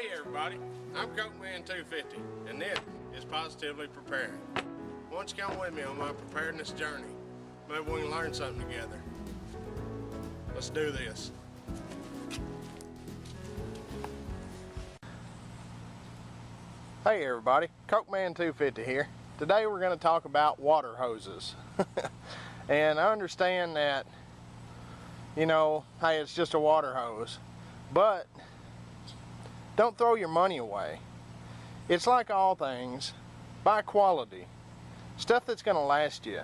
Hey everybody, I'm Craftsman 250 and this is Positively Preparing. Why don't you come with me on my preparedness journey? Maybe we can learn something together. Let's do this. Hey everybody, Craftsman 250 here. Today we're going to talk about water hoses. And I understand that, you know, hey, it's just a water hose, but don't throw your money away. It's like all things, buy quality, stuff that's going to last you.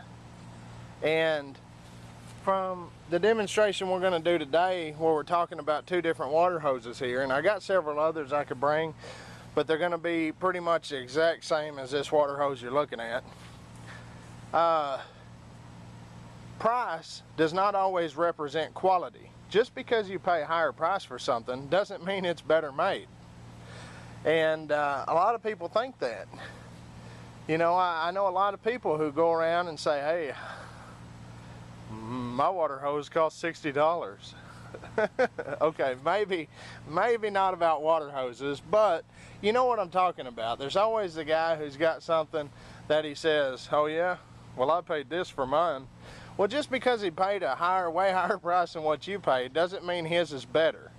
And from the demonstration we're going to do today, where we're talking about two different water hoses here, and I got several others I could bring, but they're going to be pretty much the exact same as this water hose you're looking at. Price does not always represent quality. Just because you pay a higher price for something doesn't mean it's better made. And a lot of people think that. You know, I know a lot of people who go around and say, hey, my water hose costs $60. Okay, maybe not about water hoses, but you know what I'm talking about. There's always the guy who's got something that he says, oh yeah, well I paid this for mine. Well, just because he paid a way higher price than what you paid doesn't mean his is better.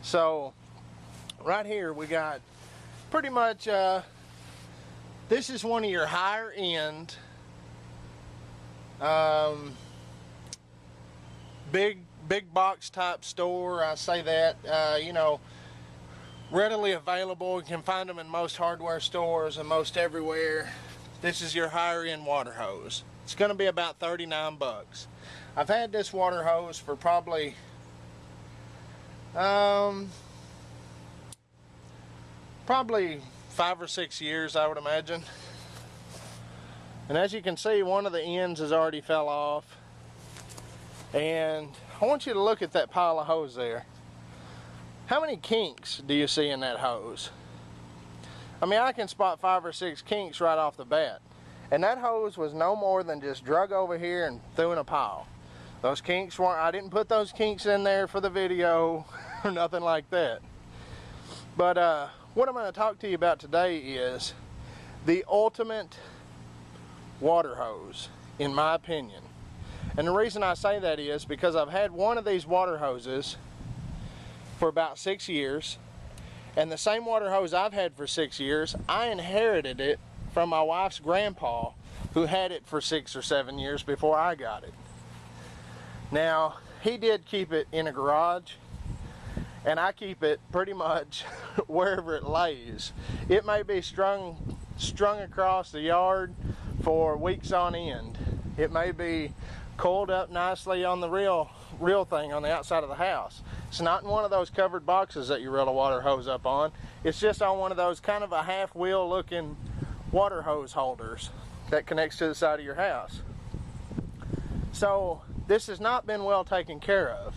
So right here we got pretty much this is one of your higher end big box type store. I say that you know, readily available. You can find them in most hardware stores and most everywhere. This is your higher end water hose. It's going to be about 39 bucks. I've had this water hose for probably probably 5 or 6 years, I would imagine. And as you can see, one of the ends has already fell off. And I want you to look at that pile of hose there. How many kinks do you see in that hose? I mean, I can spot 5 or 6 kinks right off the bat. And that hose was no more than just drug over here and threw in a pile. Those kinks weren't, I didn't put those kinks in there for the video or nothing like that. But what I'm going to talk to you about today is the ultimate water hose, in my opinion. And the reason I say that is because I've had one of these water hoses for about 6 years. And the same water hose I've had for 6 years, I inherited it from my wife's grandpa, who had it for 6 or 7 years before I got it. Now, he did keep it in a garage, and I keep it pretty much wherever it lays. It may be strung across the yard for weeks on end. It may be coiled up nicely on the real thing on the outside of the house. It's not in one of those covered boxes that you reel a water hose up on. It's just on one of those kind of a half wheel looking water hose holders that connects to the side of your house. So this has not been well taken care of.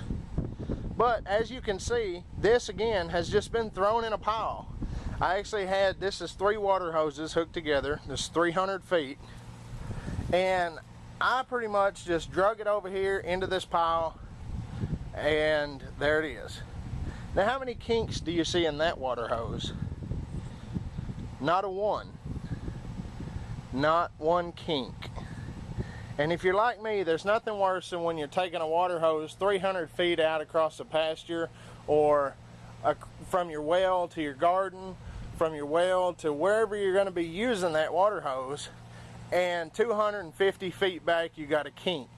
But as you can see, this again has just been thrown in a pile. I actually had, this is 3 water hoses hooked together. This is 300 feet. And I pretty much just drug it over here into this pile, and there it is. Now, how many kinks do you see in that water hose? Not a one. Not one kink. And if you're like me, there's nothing worse than when you're taking a water hose 300 feet out across the pasture, or from your well to your garden, from your well to wherever you're going to be using that water hose, and 250 feet back you got a kink.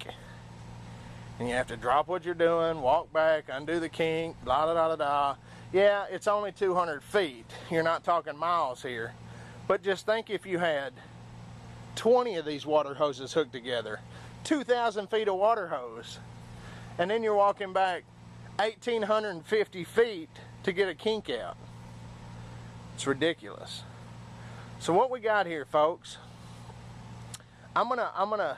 And you have to drop what you're doing, walk back, undo the kink, la da da da da. Yeah, it's only 200 feet. You're not talking miles here. But just think if you had 20 of these water hoses hooked together, 2,000 feet of water hose, and then you're walking back 1,850 feet to get a kink out. It's ridiculous. So what we got here, folks, I'm gonna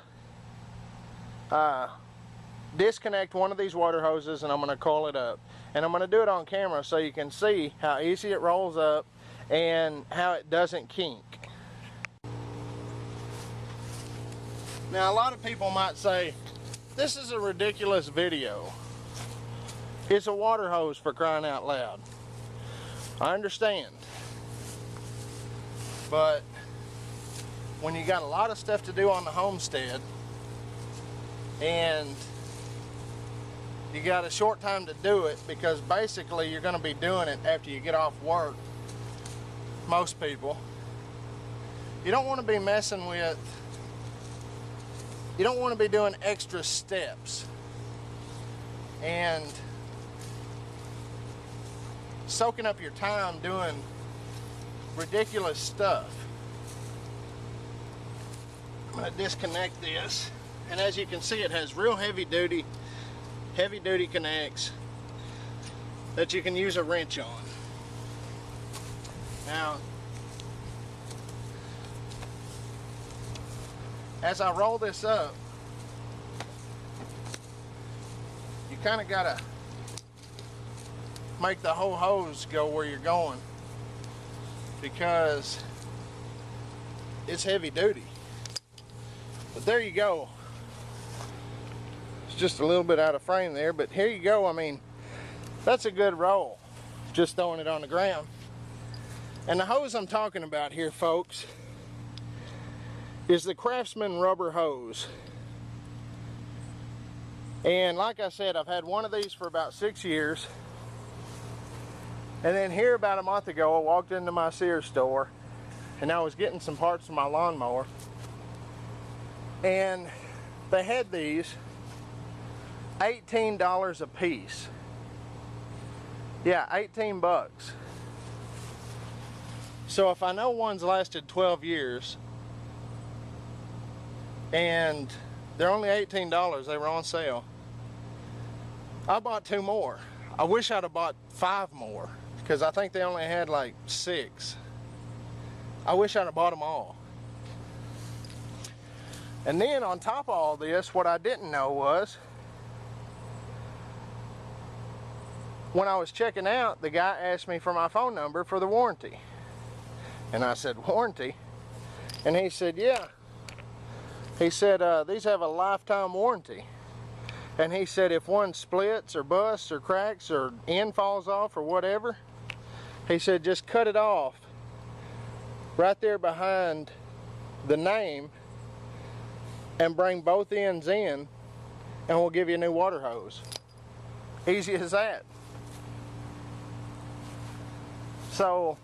disconnect one of these water hoses, and I'm gonna coil it up, and I'm gonna do it on camera so you can see how easy it rolls up and how it doesn't kink. Now, a lot of people might say, this is a ridiculous video. It's a water hose, for crying out loud. I understand. But when you got a lot of stuff to do on the homestead and you got a short time to do it, because basically you're going to be doing it after you get off work, most people, you don't want to be messing with, you don't want to be doing extra steps and soaking up your time doing ridiculous stuff. I'm going to disconnect this, and as you can see, it has real heavy duty connects that you can use a wrench on. Now, as I roll this up, you kind of got to make the whole hose go where you're going, because it's heavy duty. But there you go. It's just a little bit out of frame there, but here you go. I mean, that's a good roll, just throwing it on the ground. And the hose I'm talking about here, folks, is the Craftsman rubber hose. And like I said, I've had one of these for about 6 years. And then here about a month ago, I walked into my Sears store and I was getting some parts for my lawnmower. And they had these $18 a piece. Yeah, 18 bucks. So if I know one's lasted 12 years and they're only $18, they were on sale, I bought 2 more. I wish I'd have bought 5 more, because I think they only had like 6. I wish I'd have bought them all. And then on top of all this, what I didn't know was, when I was checking out, the guy asked me for my phone number for the warranty. And I said, warranty? And he said, yeah. He said, these have a lifetime warranty. And he said, if one splits or busts or cracks or end falls off or whatever, he said, just cut it off right there behind the name and bring both ends in, and we'll give you a new water hose. Easy as that. So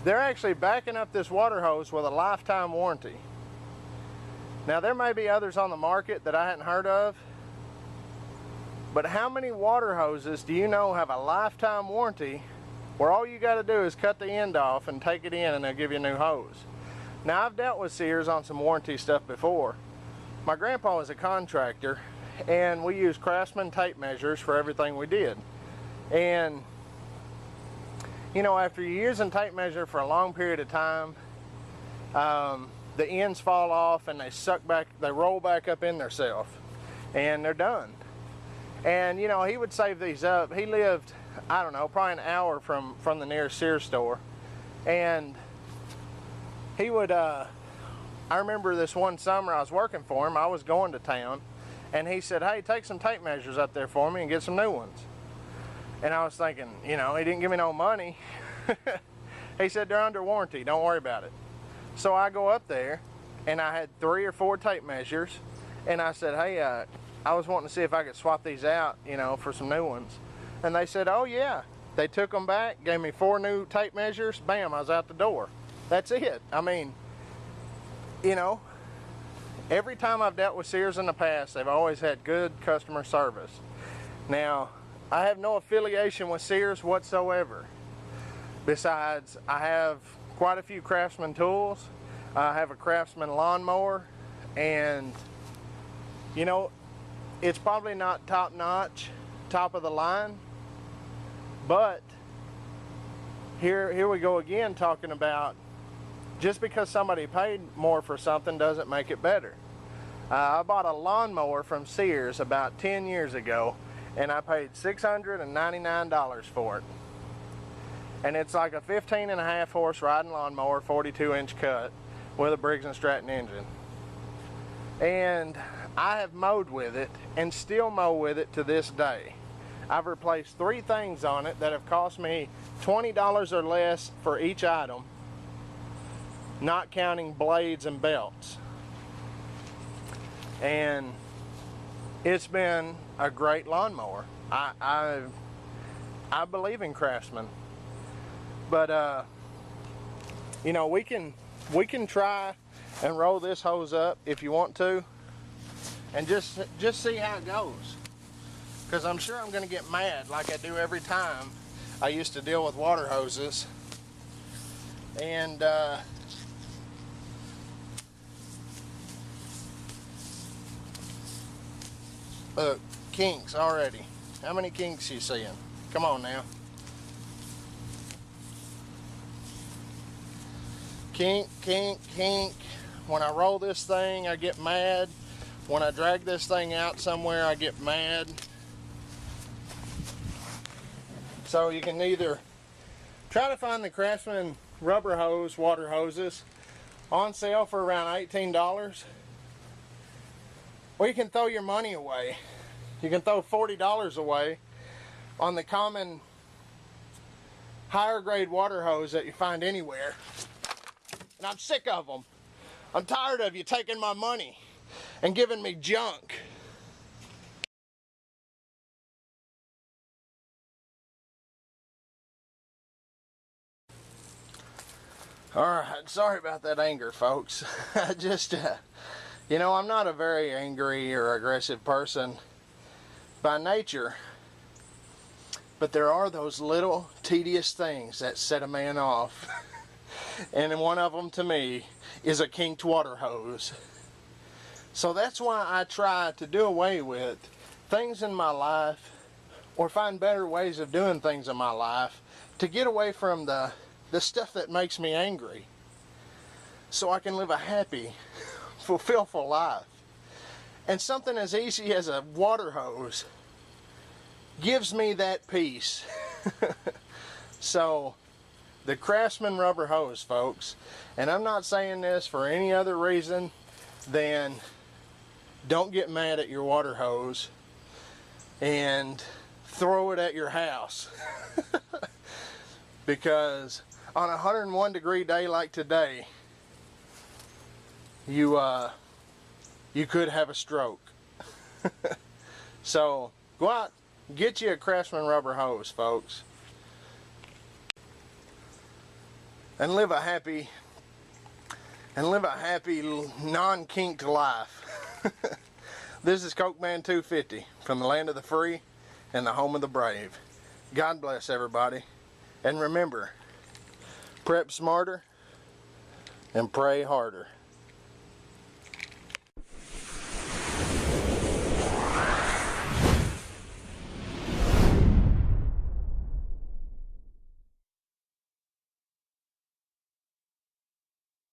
they're actually backing up this water hose with a lifetime warranty. Now, there may be others on the market that I hadn't heard of, but how many water hoses do you know have a lifetime warranty where all you got to do is cut the end off and take it in and they'll give you a new hose? Now, I've dealt with Sears on some warranty stuff before. My grandpa was a contractor, and we used Craftsman tape measures for everything we did. And you know, after you're using tape measure for a long period of time, the ends fall off and they suck back, they roll back up in themselves, and they're done. And you know, he would save these up. He lived, I don't know, probably an hour from the nearest Sears store, and he would, I remember this one summer I was working for him, I was going to town, and he said, hey, take some tape measures up there for me and get some new ones. And I was thinking, you know, he didn't give me no money. He said, they're under warranty, don't worry about it. So I go up there, and I had 3 or 4 tape measures, and I said, hey, I was wanting to see if I could swap these out, you know, for some new ones. And they said, oh yeah. They took them back, gave me 4 new tape measures, bam, I was out the door. That's it. I mean, you know, every time I've dealt with Sears in the past, they've always had good customer service. Now, I have no affiliation with Sears whatsoever. Besides, I have quite a few Craftsman tools. I have a Craftsman lawnmower, and you know, it's probably not top notch, top of the line, but here we go again talking about just because somebody paid more for something doesn't make it better. I bought a lawnmower from Sears about 10 years ago, and I paid $699 for it. And it's like a 15.5 horse riding lawnmower, 42-inch cut with a Briggs & Stratton engine. And I have mowed with it and still mow with it to this day. I've replaced 3 things on it that have cost me $20 or less for each item, not counting blades and belts. And it's been a great lawnmower. I believe in Craftsman. But you know, we can try and roll this hose up if you want to, and just see how it goes. Because I'm sure I'm going to get mad like I do every time I used to deal with water hoses. And look, kinks already. How many kinks you seeing? Come on now. Kink, kink, kink. When I roll this thing, I get mad. When I drag this thing out somewhere, I get mad. So you can either try to find the Craftsman rubber hose, water hoses, on sale for around $18, or you can throw your money away. You can throw $40 away on the common higher grade water hose that you find anywhere. And I'm sick of them. I'm tired of you taking my money and giving me junk. Alright, sorry about that anger, folks. I just, you know, I'm not a very angry or aggressive person by nature, but there are those little tedious things that set a man off. And one of them to me is a kinked water hose. So that's why I try to do away with things in my life, or find better ways of doing things in my life, to get away from the stuff that makes me angry, so I can live a happy, fulfillful life. And something as easy as a water hose gives me that peace. So the Craftsman rubber hose, folks, and I'm not saying this for any other reason than don't get mad at your water hose and throw it at your house. Because on a 101-degree day like today, you could have a stroke. So go out, get you a Craftsman rubber hose, folks, and live a happy non-kinked life. This is Coke Man 250 from the land of the free and the home of the brave. God bless everybody, and remember, prep smarter and pray harder.